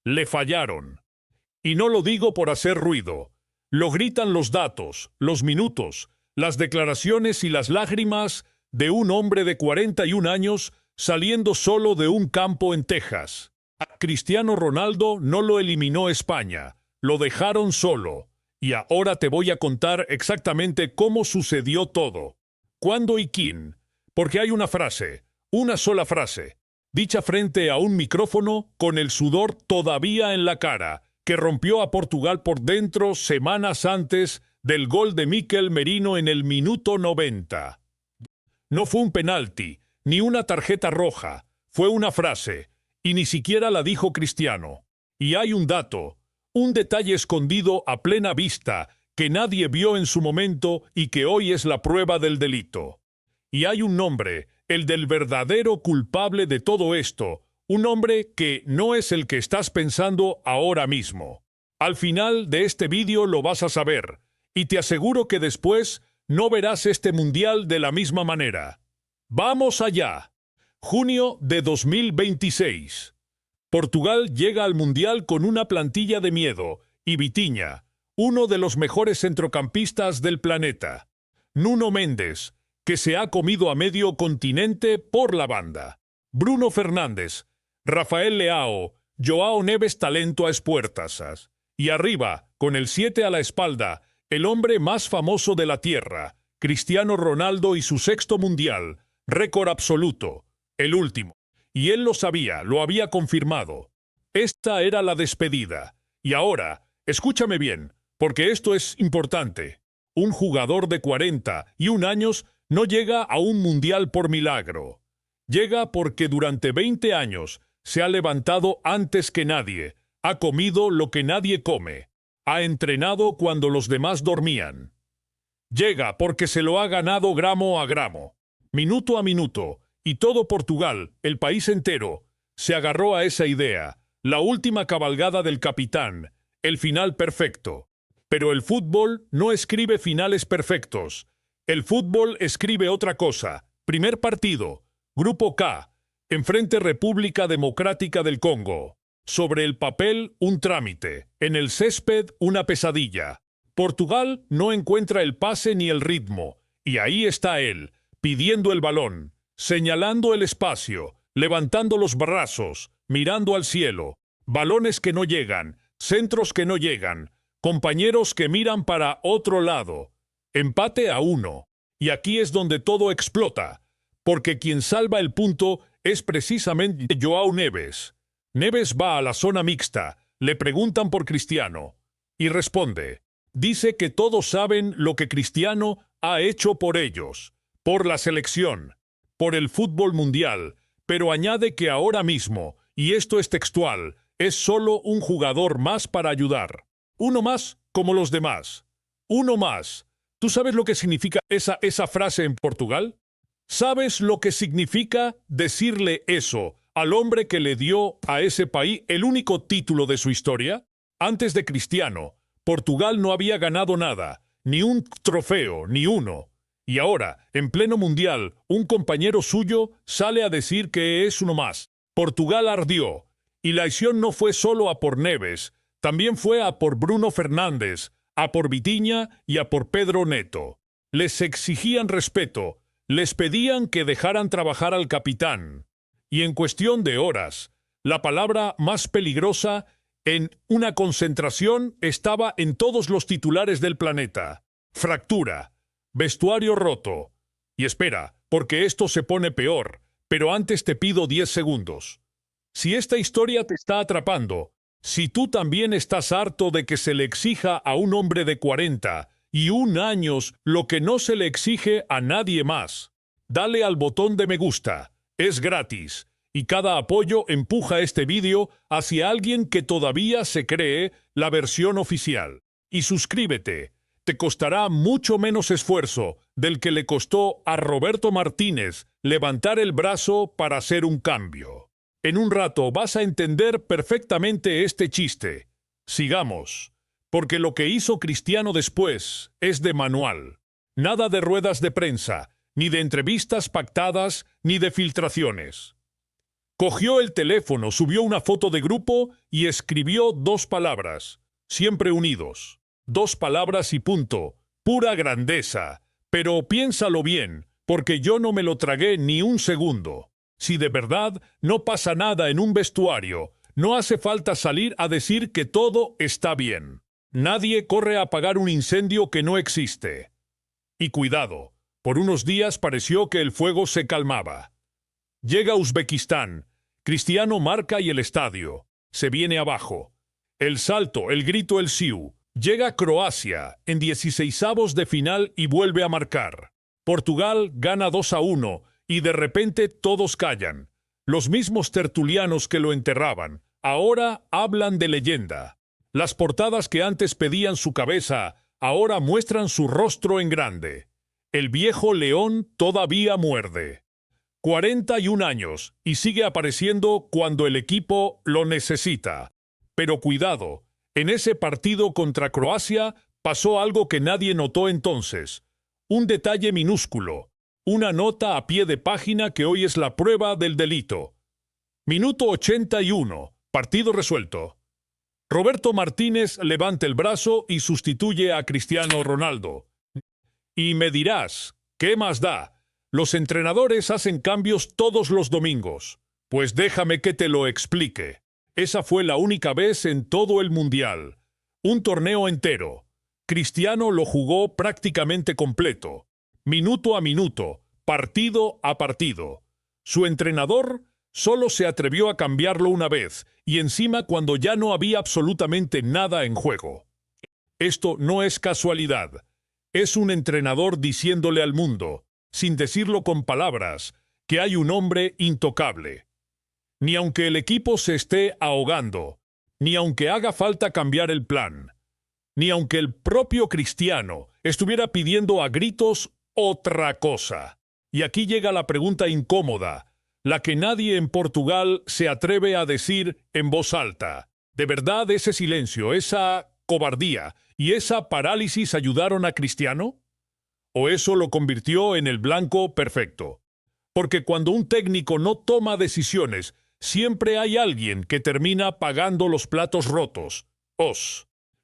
Le fallaron. Y no lo digo por hacer ruido. Lo gritan los datos, los minutos, las declaraciones y las lágrimas de un hombre de 41 años saliendo solo de un campo en Texas. A Cristiano Ronaldo no lo eliminó España, lo dejaron solo. Y ahora te voy a contar exactamente cómo sucedió todo. ¿Cuándo y quién? Porque hay una frase, una sola frase, dicha frente a un micrófono con el sudor todavía en la cara, que rompió a Portugal por dentro semanas antes del gol de Mikel Merino en el minuto 90. No fue un penalti, ni una tarjeta roja, fue una frase, y ni siquiera la dijo Cristiano. Y hay un dato, un detalle escondido a plena vista que nadie vio en su momento y que hoy es la prueba del delito. Y hay un nombre, el del verdadero culpable de todo esto, un hombre que no es el que estás pensando ahora mismo. Al final de este vídeo lo vas a saber, y te aseguro que después no verás este mundial de la misma manera. ¡Vamos allá! Junio de 2026. Portugal llega al mundial con una plantilla de miedo, y Vitinha, uno de los mejores centrocampistas del planeta. Nuno Mendes, que se ha comido a medio continente por la banda. Bruno Fernández, Rafael Leao, Joao Neves talento a espuertas. Y arriba, con el 7 a la espalda, el hombre más famoso de la tierra, Cristiano Ronaldo y su sexto mundial, récord absoluto, el último. Y él lo sabía, lo había confirmado. Esta era la despedida. Y ahora, escúchame bien, porque esto es importante. Un jugador de 41 años no llega a un mundial por milagro. Llega porque durante 20 años se ha levantado antes que nadie, ha comido lo que nadie come, ha entrenado cuando los demás dormían. Llega porque se lo ha ganado gramo a gramo, minuto a minuto, y todo Portugal, el país entero, se agarró a esa idea, la última cabalgada del capitán, el final perfecto. Pero el fútbol no escribe finales perfectos. El fútbol escribe otra cosa. Primer partido, Grupo K, enfrente República Democrática del Congo. Sobre el papel, un trámite. En el césped, una pesadilla. Portugal no encuentra el pase ni el ritmo. Y ahí está él, pidiendo el balón, señalando el espacio, levantando los brazos, mirando al cielo. Balones que no llegan, centros que no llegan, compañeros que miran para otro lado. Empate a 1. Y aquí es donde todo explota, porque quien salva el punto es precisamente Joao Neves. Neves va a la zona mixta, le preguntan por Cristiano, y responde. Dice que todos saben lo que Cristiano ha hecho por ellos, por la selección, por el fútbol mundial, pero añade que ahora mismo, y esto es textual, es solo un jugador más para ayudar. Uno más como los demás. Uno más. ¿Tú sabes lo que significa esa frase en Portugal? ¿Sabes lo que significa decirle eso al hombre que le dio a ese país el único título de su historia? Antes de Cristiano, Portugal no había ganado nada, ni un trofeo, ni uno. Y ahora, en pleno mundial, un compañero suyo sale a decir que es uno más. Portugal ardió, y la acción no fue solo a por Neves, también fue a por Bruno Fernández, a por Vitinha y a por Pedro Neto. Les exigían respeto, les pedían que dejaran trabajar al capitán. Y en cuestión de horas, la palabra más peligrosa en una concentración estaba en todos los titulares del planeta. Fractura, vestuario roto. Y espera, porque esto se pone peor, pero antes te pido 10 segundos. Si esta historia te está atrapando, si tú también estás harto de que se le exija a un hombre de 41 años lo que no se le exige a nadie más, dale al botón de me gusta, es gratis, y cada apoyo empuja este vídeo hacia alguien que todavía se cree la versión oficial. Y suscríbete, te costará mucho menos esfuerzo del que le costó a Roberto Martínez levantar el brazo para hacer un cambio. En un rato vas a entender perfectamente este chiste. Sigamos, porque lo que hizo Cristiano después es de manual. Nada de ruedas de prensa, ni de entrevistas pactadas, ni de filtraciones. Cogió el teléfono, subió una foto de grupo y escribió 2 palabras, siempre unidos. 2 palabras y punto. Pura grandeza. Pero piénsalo bien, porque yo no me lo tragué ni un segundo. Si de verdad no pasa nada en un vestuario, no hace falta salir a decir que todo está bien. Nadie corre a apagar un incendio que no existe. Y cuidado, por unos días pareció que el fuego se calmaba. Llega Uzbekistán, Cristiano marca y el estadio. Se viene abajo. El salto, el grito, el siu. Llega Croacia en 16avos de final y vuelve a marcar. Portugal gana 2-1 y de repente todos callan. Los mismos tertulianos que lo enterraban, ahora hablan de leyenda. Las portadas que antes pedían su cabeza, ahora muestran su rostro en grande. El viejo león todavía muerde. 41 años y sigue apareciendo cuando el equipo lo necesita. Pero cuidado, en ese partido contra Croacia pasó algo que nadie notó entonces. Un detalle minúsculo, una nota a pie de página que hoy es la prueba del delito. Minuto 81, partido resuelto. Roberto Martínez levanta el brazo y sustituye a Cristiano Ronaldo. Y me dirás, ¿qué más da? Los entrenadores hacen cambios todos los domingos. Pues déjame que te lo explique. Esa fue la única vez en todo el Mundial. Un torneo entero. Cristiano lo jugó prácticamente completo. Minuto a minuto, partido a partido. Su entrenador solo se atrevió a cambiarlo una vez, y encima cuando ya no había absolutamente nada en juego. Esto no es casualidad. Es un entrenador diciéndole al mundo, sin decirlo con palabras, que hay un hombre intocable. Ni aunque el equipo se esté ahogando, ni aunque haga falta cambiar el plan, ni aunque el propio Cristiano estuviera pidiendo a gritos otra cosa. Y aquí llega la pregunta incómoda, la que nadie en Portugal se atreve a decir en voz alta. ¿De verdad ese silencio, esa cobardía y esa parálisis ayudaron a Cristiano? ¿O eso lo convirtió en el blanco perfecto? Porque cuando un técnico no toma decisiones, siempre hay alguien que termina pagando los platos rotos.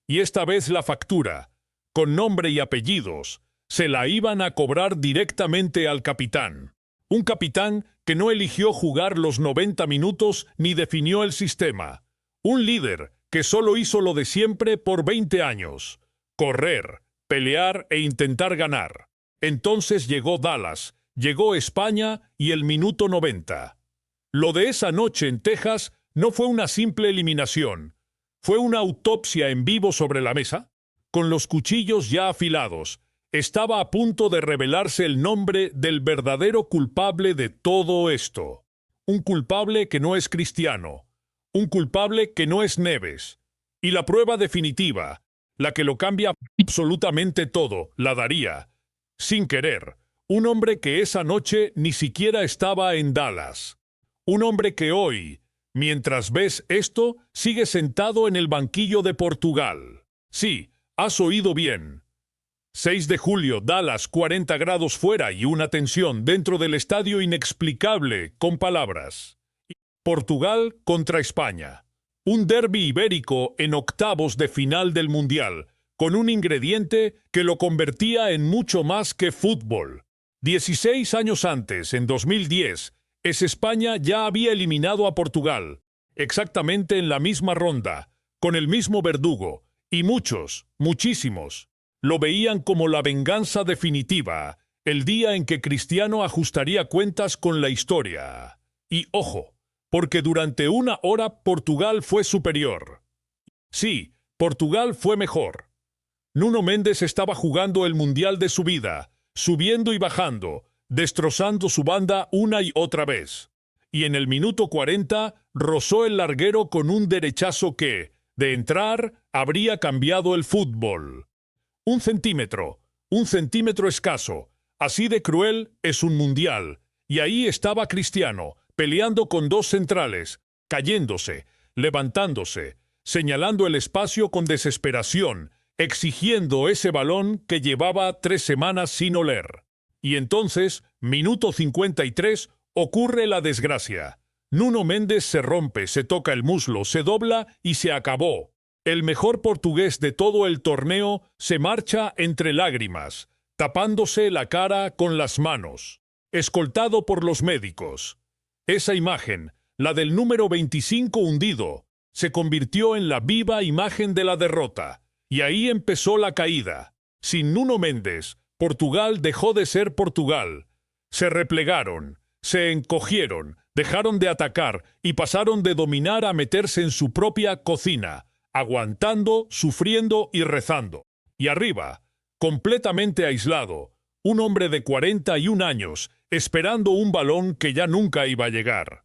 Y esta vez la factura, con nombre y apellidos, se la iban a cobrar directamente al capitán. Un capitán que no eligió jugar los 90 minutos ni definió el sistema. Un líder que solo hizo lo de siempre por 20 años. Correr, pelear e intentar ganar. Entonces llegó Dallas, llegó España y el minuto 90. Lo de esa noche en Texas no fue una simple eliminación. Fue una autopsia en vivo sobre la mesa, con los cuchillos ya afilados. Estaba a punto de revelarse el nombre del verdadero culpable de todo esto. Un culpable que no es Cristiano. Un culpable que no es Neves. Y la prueba definitiva, la que lo cambia absolutamente todo, la daría, sin querer, un hombre que esa noche ni siquiera estaba en Dallas. Un hombre que hoy, mientras ves esto, sigue sentado en el banquillo de Portugal. Sí, has oído bien. 6 de julio, Dallas, 40 grados fuera y una tensión dentro del estadio inexplicable, con palabras. Portugal contra España. Un derbi ibérico en octavos de final del Mundial, con un ingrediente que lo convertía en mucho más que fútbol. 16 años antes, en 2010, España ya había eliminado a Portugal, exactamente en la misma ronda, con el mismo verdugo, y muchos, muchísimos, lo veían como la venganza definitiva, el día en que Cristiano ajustaría cuentas con la historia. Y ojo, porque durante una hora Portugal fue superior. Sí, Portugal fue mejor. Nuno Méndez estaba jugando el mundial de su vida, subiendo y bajando, destrozando su banda una y otra vez. Y en el minuto 40 rozó el larguero con un derechazo que, de entrar, habría cambiado el fútbol. Un centímetro escaso, así de cruel es un mundial. Y ahí estaba Cristiano, peleando con 2 centrales, cayéndose, levantándose, señalando el espacio con desesperación, exigiendo ese balón que llevaba 3 semanas sin oler. Y entonces, minuto 53, ocurre la desgracia. Nuno Méndez se rompe, se toca el muslo, se dobla y se acabó. El mejor portugués de todo el torneo se marcha entre lágrimas, tapándose la cara con las manos, escoltado por los médicos. Esa imagen, la del número 25 hundido, se convirtió en la viva imagen de la derrota, y ahí empezó la caída. Sin Nuno Méndez, Portugal dejó de ser Portugal. Se replegaron, se encogieron, dejaron de atacar y pasaron de dominar a meterse en su propia cocina, aguantando, sufriendo y rezando. Y arriba, completamente aislado, un hombre de 41 años, esperando un balón que ya nunca iba a llegar.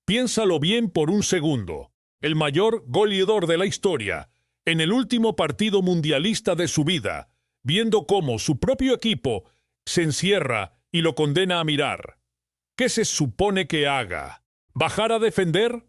Piénsalo bien por un segundo. El mayor goleador de la historia, en el último partido mundialista de su vida, viendo cómo su propio equipo se encierra y lo condena a mirar. ¿Qué se supone que haga? ¿Bajar a defender?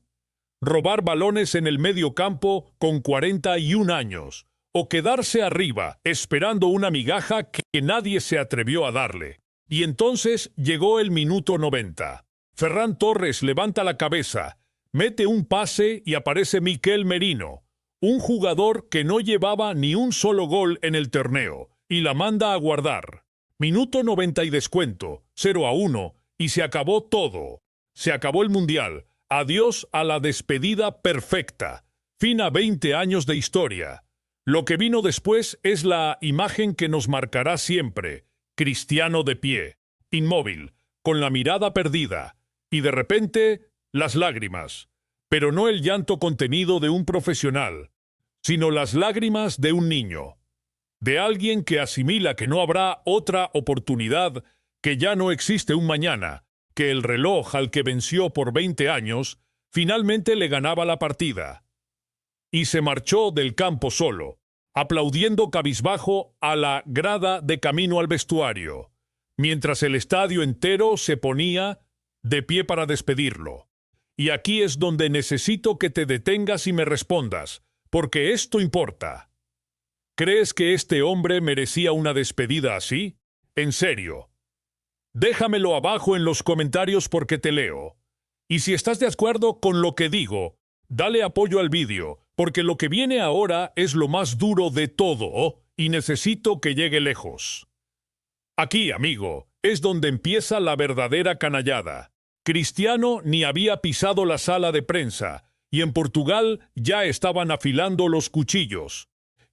¿Robar balones en el medio campo con 41 años? ¿O quedarse arriba esperando una migaja que nadie se atrevió a darle? Y entonces llegó el minuto 90. Ferran Torres levanta la cabeza, mete un pase y aparece Mikel Merino, un jugador que no llevaba ni un solo gol en el torneo, y la manda a guardar. Minuto 90 y descuento, 0-1, y se acabó todo. Se acabó el Mundial. Adiós a la despedida perfecta. Fin a 20 años de historia. Lo que vino después es la imagen que nos marcará siempre. Cristiano de pie, inmóvil, con la mirada perdida, y de repente las lágrimas. Pero no el llanto contenido de un profesional, sino las lágrimas de un niño. De alguien que asimila que no habrá otra oportunidad, que ya no existe un mañana, que el reloj al que venció por 20 años finalmente le ganaba la partida. Y se marchó del campo solo, aplaudiendo cabizbajo a la grada de camino al vestuario, mientras el estadio entero se ponía de pie para despedirlo. Y aquí es donde necesito que te detengas y me respondas, porque esto importa. ¿Crees que este hombre merecía una despedida así? En serio. Déjamelo abajo en los comentarios porque te leo. Y si estás de acuerdo con lo que digo, dale apoyo al vídeo, porque lo que viene ahora es lo más duro de todo y necesito que llegue lejos. Aquí, amigo, es donde empieza la verdadera canallada. Cristiano ni había pisado la sala de prensa, y en Portugal ya estaban afilando los cuchillos.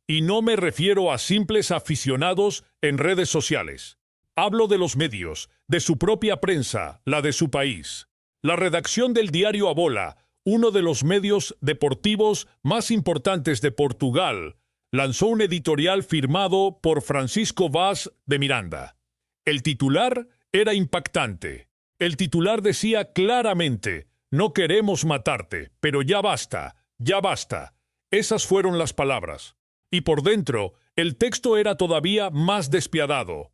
Y no me refiero a simples aficionados en redes sociales. Hablo de los medios, de su propia prensa, la de su país. La redacción del diario A Bola, uno de los medios deportivos más importantes de Portugal, lanzó un editorial firmado por Francisco Vaz de Miranda. El titular era impactante. El titular decía claramente: no queremos matarte, pero ya basta, ya basta. Esas fueron las palabras. Y por dentro, el texto era todavía más despiadado.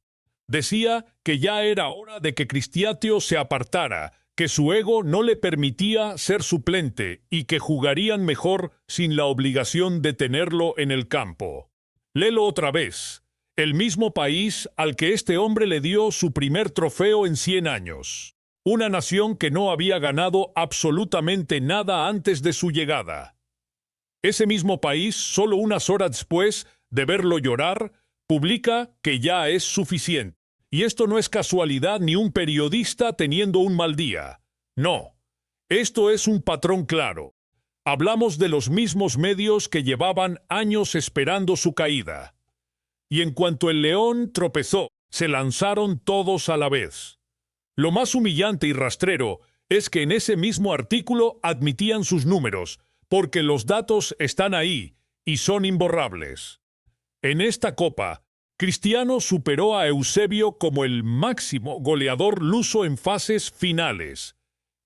Decía que ya era hora de que Cristiano se apartara, que su ego no le permitía ser suplente y que jugarían mejor sin la obligación de tenerlo en el campo. Léelo otra vez. El mismo país al que este hombre le dio su primer trofeo en 100 años. Una nación que no había ganado absolutamente nada antes de su llegada. Ese mismo país, solo unas horas después de verlo llorar, publica que ya es suficiente. Y esto no es casualidad ni un periodista teniendo un mal día. No. Esto es un patrón claro. Hablamos de los mismos medios que llevaban años esperando su caída. Y en cuanto el león tropezó, se lanzaron todos a la vez. Lo más humillante y rastrero es que en ese mismo artículo admitían sus números, porque los datos están ahí y son imborrables. En esta copa, Cristiano superó a Eusebio como el máximo goleador luso en fases finales,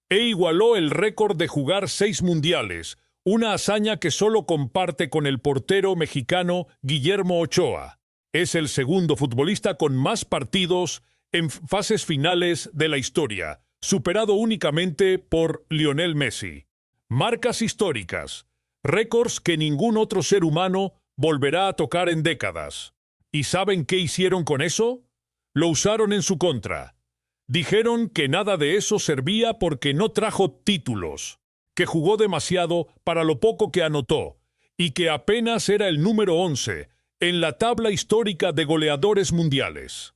e igualó el récord de jugar 6 mundiales, una hazaña que solo comparte con el portero mexicano Guillermo Ochoa. Es el segundo futbolista con más partidos en fases finales de la historia, superado únicamente por Lionel Messi. Marcas históricas, récords que ningún otro ser humano volverá a tocar en décadas. ¿Y saben qué hicieron con eso? Lo usaron en su contra. Dijeron que nada de eso servía porque no trajo títulos, que jugó demasiado para lo poco que anotó, y que apenas era el número 11 en la tabla histórica de goleadores mundiales.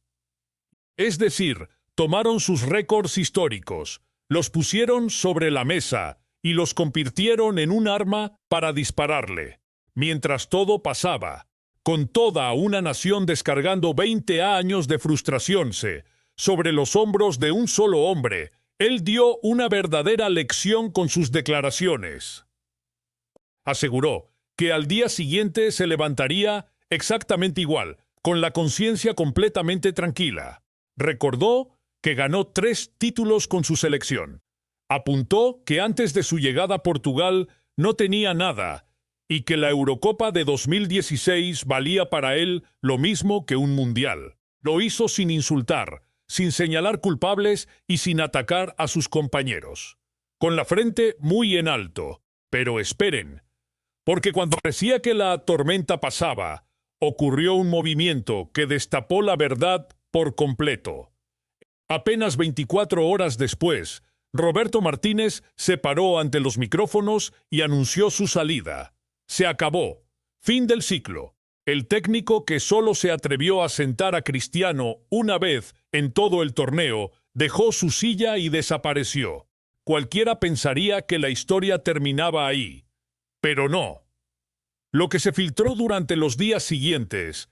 Es decir, tomaron sus récords históricos, los pusieron sobre la mesa y los convirtieron en un arma para dispararle. Mientras todo pasaba, con toda una nación descargando 20 años de frustración sobre los hombros de un solo hombre, él dio una verdadera lección con sus declaraciones. Aseguró que al día siguiente se levantaría exactamente igual, con la conciencia completamente tranquila. Recordó que ganó 3 títulos con su selección. Apuntó que antes de su llegada a Portugal no tenía nada y que la Eurocopa de 2016 valía para él lo mismo que un mundial. Lo hizo sin insultar, sin señalar culpables y sin atacar a sus compañeros. Con la frente muy en alto. Pero esperen, porque cuando parecía que la tormenta pasaba, ocurrió un movimiento que destapó la verdad por completo. Apenas 24 horas después, Roberto Martínez se paró ante los micrófonos y anunció su salida. Se acabó. Fin del ciclo. El técnico que solo se atrevió a sentar a Cristiano una vez en todo el torneo, dejó su silla y desapareció. Cualquiera pensaría que la historia terminaba ahí. Pero no. Lo que se filtró durante los días siguientes,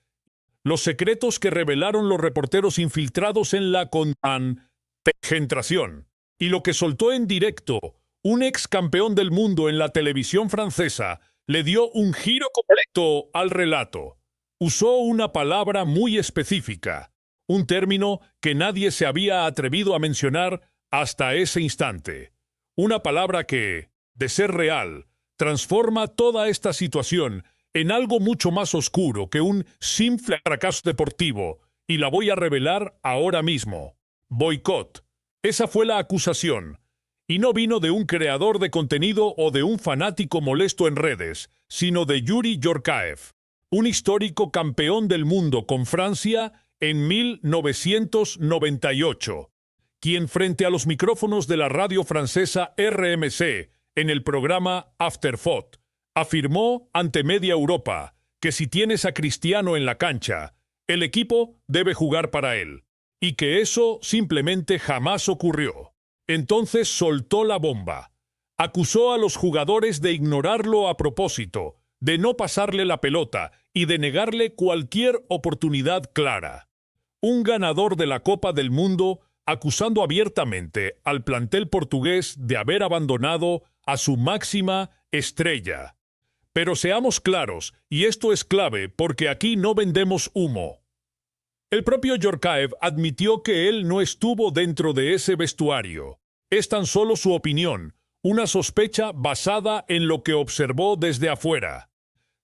los secretos que revelaron los reporteros infiltrados en la concentración, y lo que soltó en directo un ex campeón del mundo en la televisión francesa, le dio un giro completo al relato. Usó una palabra muy específica, un término que nadie se había atrevido a mencionar hasta ese instante. Una palabra que, de ser real, transforma toda esta situación en algo mucho más oscuro que un simple fracaso deportivo, y la voy a revelar ahora mismo. Boicot. Esa fue la acusación. Y no vino de un creador de contenido o de un fanático molesto en redes, sino de Yuri Yorkaev, un histórico campeón del mundo con Francia en 1998, quien frente a los micrófonos de la radio francesa RMC, en el programa Afterfoot, afirmó ante media Europa que si tienes a Cristiano en la cancha, el equipo debe jugar para él, y que eso simplemente jamás ocurrió. Entonces soltó la bomba. Acusó a los jugadores de ignorarlo a propósito, de no pasarle la pelota y de negarle cualquier oportunidad clara. Un ganador de la Copa del Mundo acusando abiertamente al plantel portugués de haber abandonado a su máxima estrella. Pero seamos claros, y esto es clave porque aquí no vendemos humo. El propio Yorkaev admitió que él no estuvo dentro de ese vestuario. Es tan solo su opinión, una sospecha basada en lo que observó desde afuera.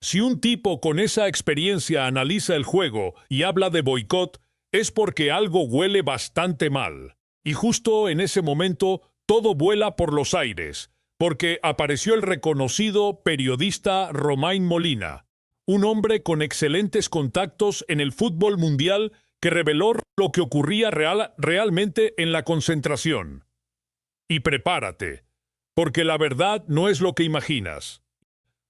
Si un tipo con esa experiencia analiza el juego y habla de boicot, es porque algo huele bastante mal. Y justo en ese momento todo vuela por los aires, porque apareció el reconocido periodista Romain Molina, un hombre con excelentes contactos en el fútbol mundial que reveló lo que ocurría realmente en la concentración. Y prepárate, porque la verdad no es lo que imaginas.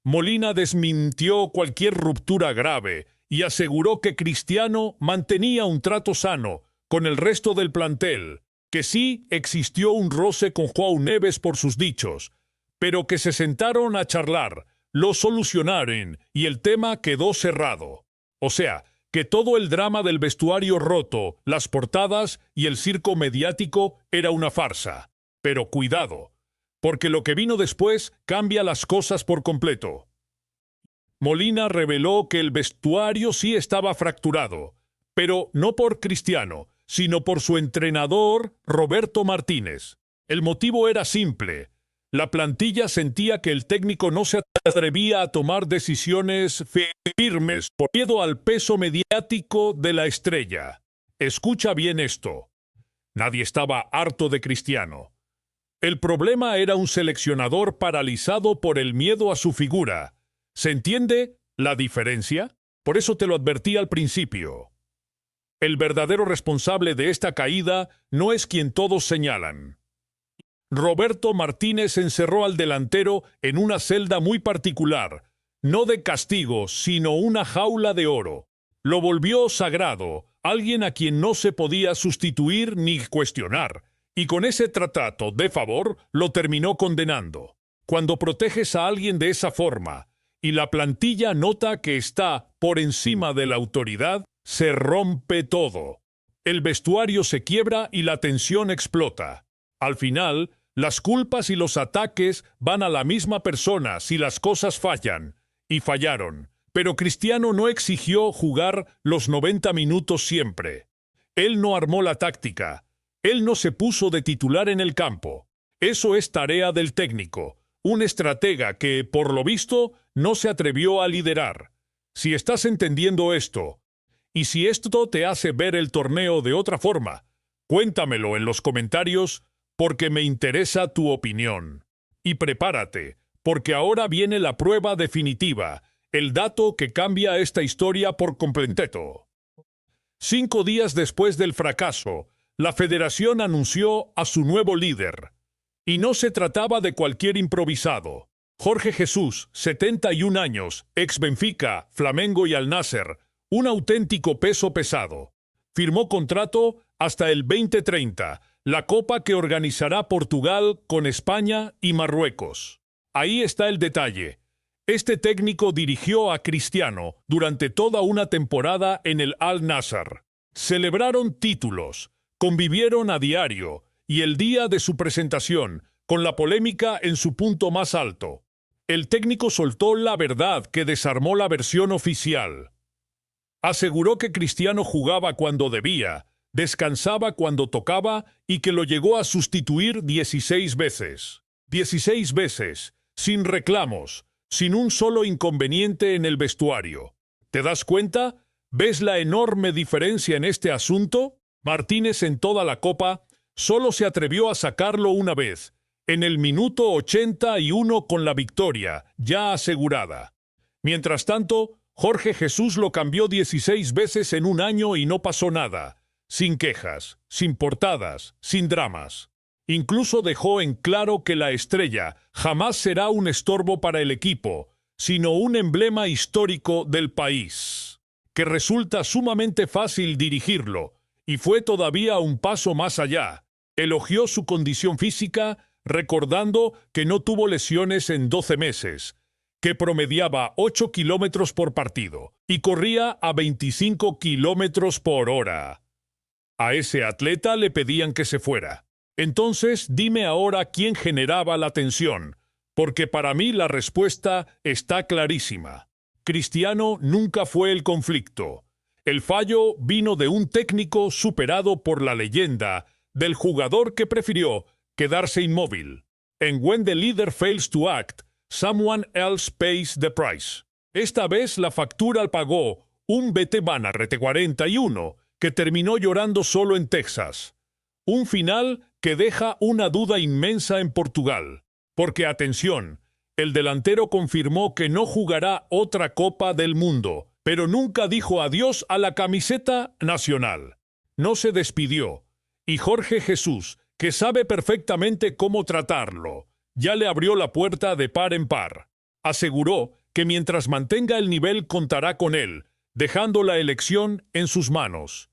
Molina desmintió cualquier ruptura grave y aseguró que Cristiano mantenía un trato sano con el resto del plantel, que sí existió un roce con João Neves por sus dichos, pero que se sentaron a charlar, lo solucionaron y el tema quedó cerrado. O sea, que todo el drama del vestuario roto, las portadas y el circo mediático era una farsa. Pero cuidado, porque lo que vino después cambia las cosas por completo. Molina reveló que el vestuario sí estaba fracturado, pero no por Cristiano, sino por su entrenador Roberto Martínez. El motivo era simple. La plantilla sentía que el técnico no se atrevía a tomar decisiones firmes por miedo al peso mediático de la estrella. Escucha bien esto. Nadie estaba harto de Cristiano. El problema era un seleccionador paralizado por el miedo a su figura. ¿Se entiende la diferencia? Por eso te lo advertí al principio. El verdadero responsable de esta caída no es quien todos señalan. Roberto Martínez encerró al delantero en una celda muy particular, no de castigo, sino una jaula de oro. Lo volvió sagrado, alguien a quien no se podía sustituir ni cuestionar, y con ese trato de favor lo terminó condenando. Cuando proteges a alguien de esa forma, y la plantilla nota que está por encima de la autoridad, se rompe todo. El vestuario se quiebra y la tensión explota. Al final, las culpas y los ataques van a la misma persona si las cosas fallan, y fallaron. Pero Cristiano no exigió jugar los 90 minutos siempre. Él no armó la táctica. Él no se puso de titular en el campo. Eso es tarea del técnico, un estratega que, por lo visto, no se atrevió a liderar. Si estás entendiendo esto, y si esto te hace ver el torneo de otra forma, cuéntamelo en los comentarios porque me interesa tu opinión. Y prepárate, porque ahora viene la prueba definitiva, el dato que cambia esta historia por completo. 5 días después del fracaso, la federación anunció a su nuevo líder. Y no se trataba de cualquier improvisado. Jorge Jesús, 71 años, ex Benfica, Flamengo y Al Nasser, un auténtico peso pesado. Firmó contrato hasta el 2030, la copa que organizará Portugal con España y Marruecos. Ahí está el detalle. Este técnico dirigió a Cristiano durante toda una temporada en el Al Nassr. Celebraron títulos, convivieron a diario, y el día de su presentación, con la polémica en su punto más alto, el técnico soltó la verdad que desarmó la versión oficial. Aseguró que Cristiano jugaba cuando debía, descansaba cuando tocaba y que lo llegó a sustituir 16 veces. 16 veces, sin reclamos, sin un solo inconveniente en el vestuario. ¿Te das cuenta? ¿Ves la enorme diferencia en este asunto? Martínez en toda la Copa solo se atrevió a sacarlo una vez, en el minuto 81 con la victoria, ya asegurada. Mientras tanto, Jorge Jesús lo cambió 16 veces en un año y no pasó nada, sin quejas, sin portadas, sin dramas. Incluso dejó en claro que la estrella jamás será un estorbo para el equipo, sino un emblema histórico del país, que resulta sumamente fácil dirigirlo, y fue todavía un paso más allá. Elogió su condición física, recordando que no tuvo lesiones en 12 meses, que promediaba 8 kilómetros por partido y corría a 25 kilómetros por hora. A ese atleta le pedían que se fuera. Entonces, dime ahora quién generaba la tensión, porque para mí la respuesta está clarísima. Cristiano nunca fue el conflicto. El fallo vino de un técnico superado por la leyenda, del jugador que prefirió quedarse inmóvil. En When the Leader Fails to Act, Someone Else Pays the Price. Esta vez la factura pagó un veterano RT41 que terminó llorando solo en Texas. Un final que deja una duda inmensa en Portugal. Porque, atención, el delantero confirmó que no jugará otra Copa del Mundo, pero nunca dijo adiós a la camiseta nacional. No se despidió. Y Jorge Jesús, que sabe perfectamente cómo tratarlo, ya le abrió la puerta de par en par. Aseguró que mientras mantenga el nivel contará con él, dejando la elección en sus manos.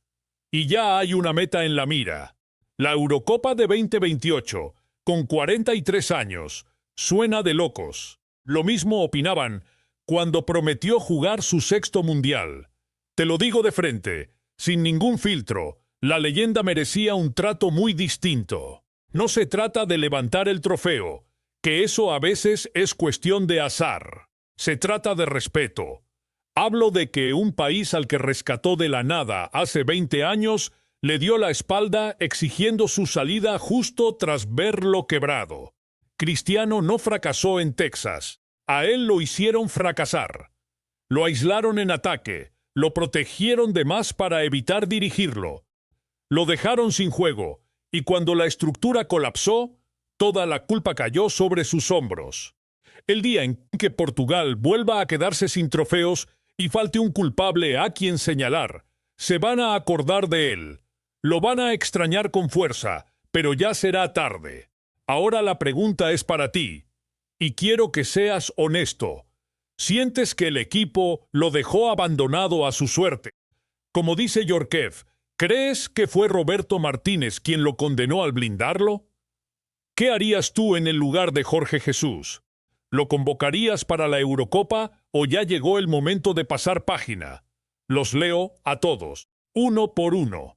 Y ya hay una meta en la mira. La Eurocopa de 2028, con 43 años, suena de locos. Lo mismo opinaban cuando prometió jugar su 6º mundial. Te lo digo de frente, sin ningún filtro, la leyenda merecía un trato muy distinto. No se trata de levantar el trofeo, que eso a veces es cuestión de azar. Se trata de respeto. Hablo de que un país al que rescató de la nada hace 20 años le dio la espalda exigiendo su salida justo tras verlo quebrado. Cristiano no fracasó en Texas. A él lo hicieron fracasar. Lo aislaron en ataque, lo protegieron de más para evitar dirigirlo. Lo dejaron sin juego, y cuando la estructura colapsó, toda la culpa cayó sobre sus hombros. El día en que Portugal vuelva a quedarse sin trofeos y falte un culpable a quien señalar, Se van a acordar de él. Lo van a extrañar con fuerza, pero ya será tarde. Ahora la pregunta es para ti, y quiero que seas honesto. ¿Sientes que el equipo lo dejó abandonado a su suerte? Como dice Yorkev, ¿crees que fue Roberto Martínez quien lo condenó al blindarlo? ¿Qué harías tú en el lugar de Jorge Jesús? ¿Lo convocarías para la Eurocopa o ya llegó el momento de pasar página? Los leo a todos, uno por uno.